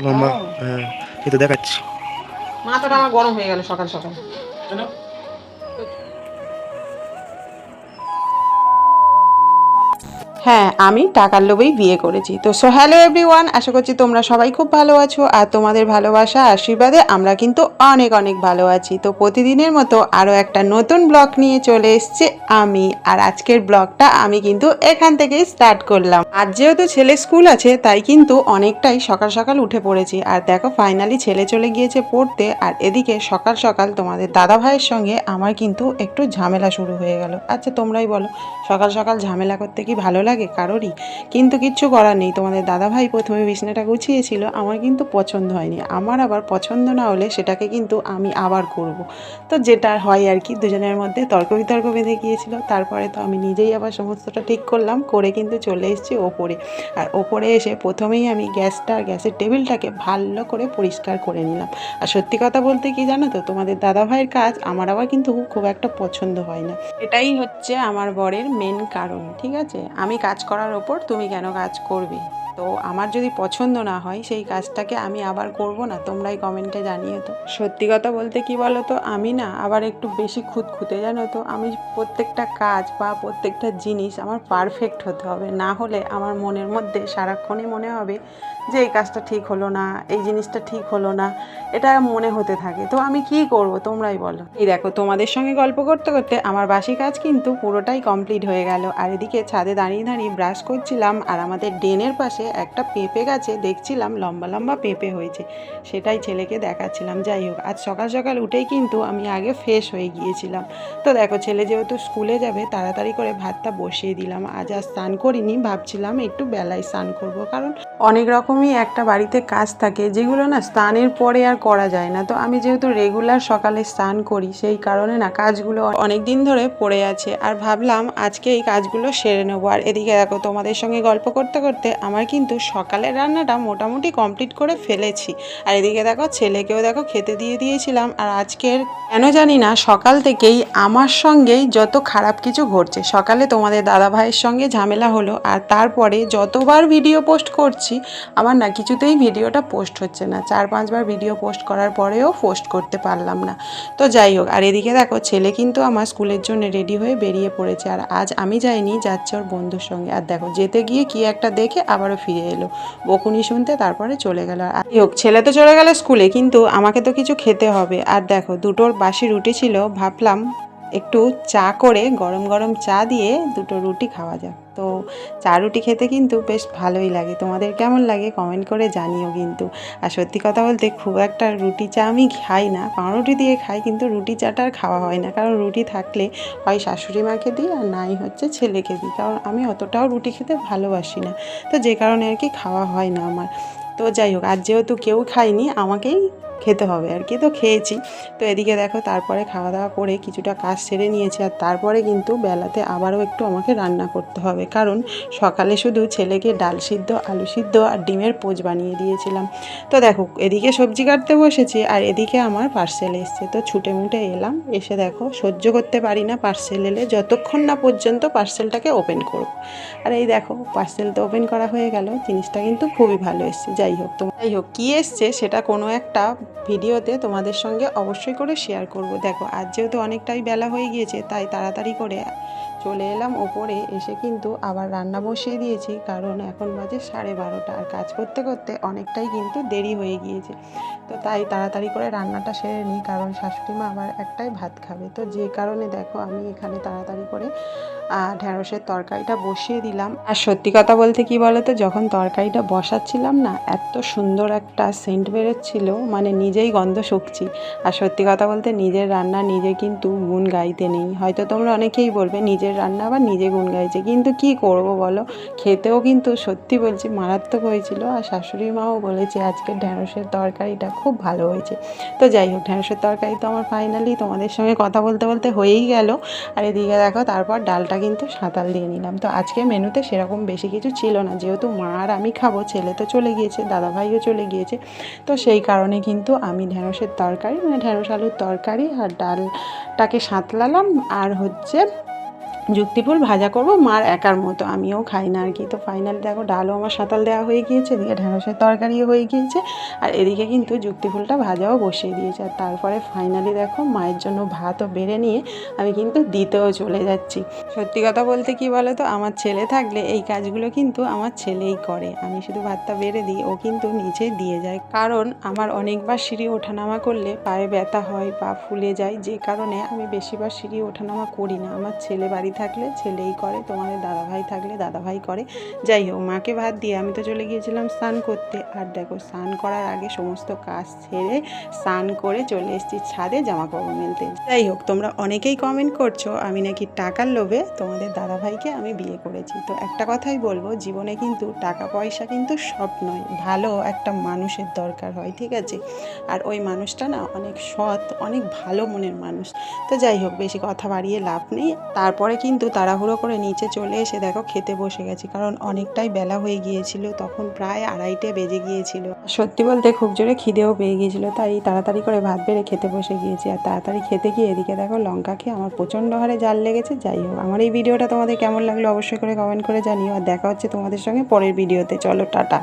লম্বা, হ্যাঁ, এই তো দেখাচ্ছি। মাথাটা আমার গরম হয়ে গেল সকাল সকাল। হ্যাঁ, আমি টাকার লোভেই বিয়ে করেছি। তো হ্যালো এভরিওয়ান, আশা করছি তোমরা সবাই খুব ভালো আছো আর তোমাদের ভালোবাসা আশীর্বাদে আমরা কিন্তু অনেক অনেক ভালো আছি। তো প্রতিদিনের মতো আরও একটা নতুন ব্লগ নিয়ে চলে এসছে আমি। আর আজকের ব্লগটা আমি কিন্তু এখান থেকেই স্টার্ট করলাম। আজ যেহেতু ছেলে স্কুল আছে তাই কিন্তু অনেকটাই সকাল সকাল উঠে পড়েছি। আর দেখো ফাইনালি ছেলে চলে গিয়েছে পড়তে, আর এদিকে সকাল সকাল তোমাদের দাদা ভাইয়ের সঙ্গে আমার কিন্তু একটু ঝামেলা শুরু হয়ে গেল। আচ্ছা তোমরাই বলো, সকাল সকাল ঝামেলা করতে কি ভালো লাগে কারোরই? কিন্তু কিচ্ছু করার নেই। তোমাদের দাদাভাই প্রথমে বিছনাটা গুছিয়েছিল, আমার কিন্তু পছন্দ হয়নি। আমার আবার পছন্দ না হলে সেটাকে কিন্তু আমি আবার করব। তো যেটা হয় আর কি, দুজনের মধ্যে তর্ক বিতর্ক বেঁধে গিয়েছিল। তারপরে তো আমি নিজেই আবার সমস্তটা ঠিক করলাম, করে কিন্তু চলে এসেছি ওপরে। আর ওপরে এসে প্রথমেই আমি গ্যাসের টেবিলটাকে ভালো করে পরিষ্কার করে নিলাম। আর সত্যি কথা বলতে কি জানো তো, তোমাদের দাদাভাইয়ের কাজ আমার আবার কিন্তু খুব একটা পছন্দ হয় না। এটাই হচ্ছে আমার বরের মেন কারণ। ঠিক আছে, আমি কাজ করার ওপর তুমি কেন কাজ করবে? তো আমার যদি পছন্দ না হয় সেই কাজটাকে আমি আবার করব না? তোমরাই কমেন্টে জানিও তো। সত্যি কথা বলতে কি বলো তো, আমি না আবার একটু বেশি খুঁতখুঁতে, জানো তো। আমি প্রত্যেকটা কাজ বা প্রত্যেকটা জিনিস আমার পারফেক্ট হতে হবে, না হলে আমার মনের মধ্যে সারাক্ষণই মনে হবে যে এই কাজটা ঠিক হলো না, এই জিনিসটা ঠিক হলো না, এটা মনে হতে থাকে। তো আমি কি করব তোমরাই বলো। এই দেখো, তোমাদের সঙ্গে গল্প করতে করতে আমার বাসি কাজ কিন্তু পুরোটাই কমপ্লিট হয়ে গেল। আর এদিকে ছাদে দাঁড়িয়ে দাঁড়িয়ে ব্রাশ করছিলাম, আর আমাদের ড্রেনের পাশে একটা পেঁপে গাছে দেখছিলাম লম্বা লম্বা পেঁপে হয়েছে, সেটাই ছেলেকে দেখাচ্ছিলাম। যাই হোক, আজ সকাল সকাল উঠেই কিন্তু আমি আগে ফ্রেশ হয়ে গিয়েছিলাম। তো দেখো, ছেলে যেহেতু স্কুলে যাবে তাড়াতাড়ি করে ভাতটা বসিয়ে দিলাম। আজ আর স্নান করিনি, ভাবছিলাম একটু বেলায় স্নান করব, কারণ অনেক রকমই একটা বাড়িতে কাজ থাকে যেগুলো না স্নানের পরে আর করা যায় না। তো আমি যেহেতু রেগুলার সকালে স্নান করি, সেই কারণে না কাজগুলো অনেক দিন ধরে পড়ে আছে, আর ভাবলাম আজকে এই কাজগুলো সেরে নেবো। আর এদিকে দেখো, তোমাদের সঙ্গে গল্প করতে করতে আমার কিন্তু সকালের রান্নাটা মোটামুটি কমপ্লিট করে ফেলেছি। আর এদিকে দেখো, ছেলেকেও দেখো খেতে দিয়ে দিয়েছিলাম। আর আজকের কেন জানি না সকাল থেকেই আমার সঙ্গেই যত খারাপ কিছু ঘটছে। সকালে তোমাদের দাদা ভাইয়ের সঙ্গে ঝামেলা হলো, আর তারপরে যতবার ভিডিও পোস্ট করছি আমার না কিছুতেই ভিডিওটা পোস্ট হচ্ছে না। 4-5 বার ভিডিও পোস্ট করার পরেও পোস্ট করতে পারলাম না। তো যাই হোক, আর এদিকে দেখো ছেলে কিন্তু আমার স্কুলের জন্য রেডি হয়ে বেরিয়ে পড়েছে। আর আজ আমি যাইনি, যাচ্ছে ওর বন্ধুর সঙ্গে। আর দেখো, যেতে গিয়ে কি একটা দেখে আবারও ফিরে এলো, বকুনি শুনতে, তারপরে চলে গেল। আর হোক, ছেলে তো চলে গেল স্কুলে, কিন্তু আমাকে তো কিছু খেতে হবে। আর দেখো, দুটোর বাসি রুটি ছিল, ভাবলাম একটু চা করে গরম গরম চা দিয়ে দুটো রুটি খাওয়া যাক। তো চা রুটি খেতে কিন্তু বেশ ভালোই লাগে। তোমাদের কেমন লাগে কমেন্ট করে জানিও কিন্তু। আর সত্যি কথা বলতে খুব একটা রুটি চা আমি খাই না, পাউরুটি দিয়ে খাই, কিন্তু রুটি চাটা আর খাওয়া হয় না। কারণ রুটি থাকলে হয় শাশুড়ি মাকে দিই, আর নাই হচ্ছে ছেলেকে দিই, কারণ আমি অতটাও রুটি খেতে ভালোবাসি না। তো যে কারণে আর কি খাওয়া হয় না আমার। তো যাই হোক, আজ যেহেতু কেউ খায়নি, আমাকেই খেতে হবে আর কি। তো খেয়েছি। তো এদিকে দেখো, তারপরে খাওয়া দাওয়া করে কিছুটা কাজ সেরে নিয়েছি। আর তারপরে কিন্তু বেলাতে আবারও একটু আমাকে রান্না করতে হবে, কারণ সকালে শুধু ছেলেকে ডাল সিদ্ধ, আলু সিদ্ধ আর ডিমের পোচ বানিয়ে দিয়েছিলাম। তো দেখো, এদিকে সবজি কাটতে বসেছি, আর এদিকে আমার পার্সেল এসছে। তো ছুটে মুটে এলাম, এসে দেখো সহ্য করতে পারি না পার্সেল এলে যতক্ষণ না পর্যন্ত পার্সেলটাকে ওপেন করব। আর এই দেখো, পার্সেল তো ওপেন করা হয়ে গেল, জিনিসটা কিন্তু খুবই ভালো এসছে। যাই হোক, কী এসছে সেটা কোনো একটা ভিডিওতে তোমাদের সঙ্গে অবশ্যই করে শেয়ার করব। দেখো, আজ যেহেতু অনেকটাই বেলা হয়ে গিয়েছে, তাই তাড়াতাড়ি করে চলে এলাম ওপরে। এসে কিন্তু আবার রান্না বসিয়ে দিয়েছি, কারণ এখন বাজে 12:30, আর কাজ করতে করতে অনেকটাই কিন্তু দেরি হয়ে গিয়েছে। তো তাই তাড়াতাড়ি করে রান্নাটা সেরে নিই, কারণ শাশুড়ি মা আবার একটাই ভাত খাবে। তো যে কারণে দেখো, আমি এখানে তাড়াতাড়ি করে ঢ্যাঁড়সের তরকারিটা বসিয়ে দিলাম। আর সত্যি কথা বলতে কি বলতো, যখন তরকারিটা বসাচ্ছিলাম না, এত সুন্দর একটা সেন্ট বেরোচ্ছিল, মানে নিজেই গন্ধ শুকছি। আর সত্যি কথা বলতে, নিজের রান্না নিজে কিন্তু গুণ গাইতে নেই। হয়তো তোমরা অনেকেই বলবে নিজের রান্না আবার নিজে গুণ গাইছে, কিন্তু কি করব বলো, খেতেও কিন্তু সত্যি বলছি মারাত্মক হয়েছিল। আর শাশুড়ি মাও বলেছে আজকের ঢ্যাঁড়সের তরকারিটা খুব ভালো হয়েছে। তো যাই হোক, ঢ্যাঁড়সের তরকারি তো আমার ফাইনালি তোমাদের সঙ্গে কথা বলতে বলতে হয়েই গেল। আর এদিকে দেখো, তারপর ডালটা কিন্তু সাঁতাল দিয়ে নিলাম। তো আজকে মেনুতে সেরকম বেশি কিছু ছিল না, যেহেতু মা আর আমি খাবো, ছেলে তো চলে গিয়েছে, দাদাভাইও চলে গিয়েছে। তো সেই কারণে কিন্তু আমি ঢ্যাঁড়সের তরকারি, মানে ঢ্যাঁড়স আলুর তরকারি আর ডালটাকে সাঁতলালাম, আর হচ্ছে যুক্তিফুল ভাজা করব মার একার মতো, আমিও খাই না আর কি। তো ফাইনালি দেখো ডালও আমার সাঁতাল দেওয়া হয়ে গিয়েছে, এদিকে ঢ্যাঁড়সের তরকারিও হয়ে গিয়েছে, আর এদিকে কিন্তু যুক্তিফুলটা ভাজাও বসিয়ে দিয়েছে। আর তারপরে ফাইনালি দেখো মায়ের জন্য ভাতও বেড়ে নিয়ে আমি কিন্তু দিতেও চলে যাচ্ছি। সত্যি কথা বলতে কি বলো তো, আমার ছেলে থাকলে এই কাজগুলো কিন্তু আমার ছেলেই করে, আমি শুধু ভাতটা বেড়ে দিই, ও কিন্তু নিচে দিয়ে যায়। কারণ আমার অনেকবার সিঁড়ি ওঠানামা করলে পায়ে ব্যথা হয়, পা ফুলে যায়, যে কারণে আমি বেশিবার সিঁড়ি ওঠানামা করি না। আমার ছেলে বাড়ি থাকলে ছেলেই করে, তোমাদের দাদাভাই থাকলে দাদাভাই করে। যাই হোক, মাকে ভাত দিয়ে আমি তো চলে গিয়েছিলাম স্নান করতে। আর দেখো স্নান করার আগে সমস্ত কাজ ছেড়ে স্নান করে চলে এসেছি ছাদে জামা কাপড় মেলতে। যাই হোক, তোমরা অনেকেই কমেন্ট করছো আমি নাকি টাকার লোভে তোমাদের দাদাভাইকে আমি বিয়ে করেছি। তো একটা কথাই বলবো, জীবনে কিন্তু টাকা পয়সা কিন্তু সব নয়, ভালো একটা মানুষের দরকার হয়, ঠিক আছে? আর ওই মানুষটা না অনেক সৎ, অনেক ভালো মনের মানুষ। তো যাই হোক, বেশি কথা বাড়িয়ে লাভ নেই। তারপরে কিন্তু তাড়াহুড়ো করে নিচে চলে এসে দেখো খেতে বসে গেছি, কারণ অনেকটাই বেলা হয়ে গিয়েছিল, তখন প্রায় 2:30 বেজে গিয়েছিল। সত্যি বলতে খুব জোরে খিদেও পেয়ে গিয়েছিল, তাই তাড়াতাড়ি করে ভাত বেড়ে খেতে বসে গিয়েছি। আর তাড়াতাড়ি খেতে গিয়ে এদিকে দেখো লঙ্কা খেয়ে আমার প্রচণ্ড হারে জাল লেগেছে। যাই হোক, আমার এই ভিডিওটা তোমাদের কেমন লাগলো অবশ্যই করে কমেন্ট করে জানিও। আর দেখা হচ্ছে তোমাদের সঙ্গে পরের ভিডিওতে। চলো টাটা।